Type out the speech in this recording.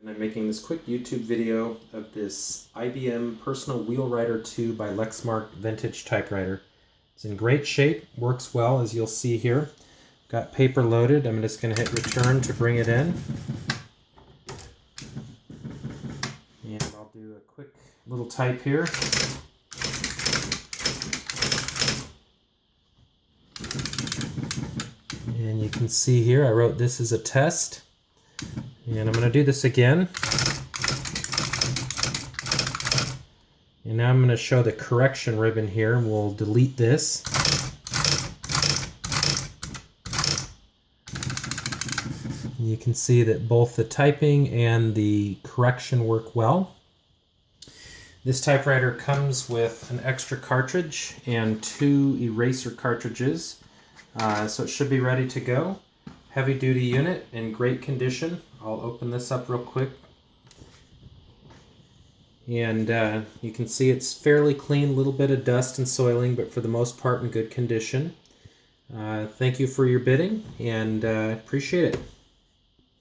And I'm making this quick YouTube video of this IBM Personal Wheelwriter 2 by Lexmark vintage typewriter. It's in great shape, works well as you'll see here. Got paper loaded. I'm just going to hit return to bring it in. And I'll do a quick little type here. And you can see here I wrote this as a test. And I'm going to do this again. And now I'm going to show the correction ribbon here. We'll delete this. You can see that both the typing and the correction work well. This typewriter comes with an extra cartridge and 2 eraser cartridges, so it should be ready to go. Heavy duty unit in great condition. I'll open this up real quick. And you can see it's fairly clean, a little bit of dust and soiling, but for the most part in good condition. Thank you for your bidding, and appreciate it.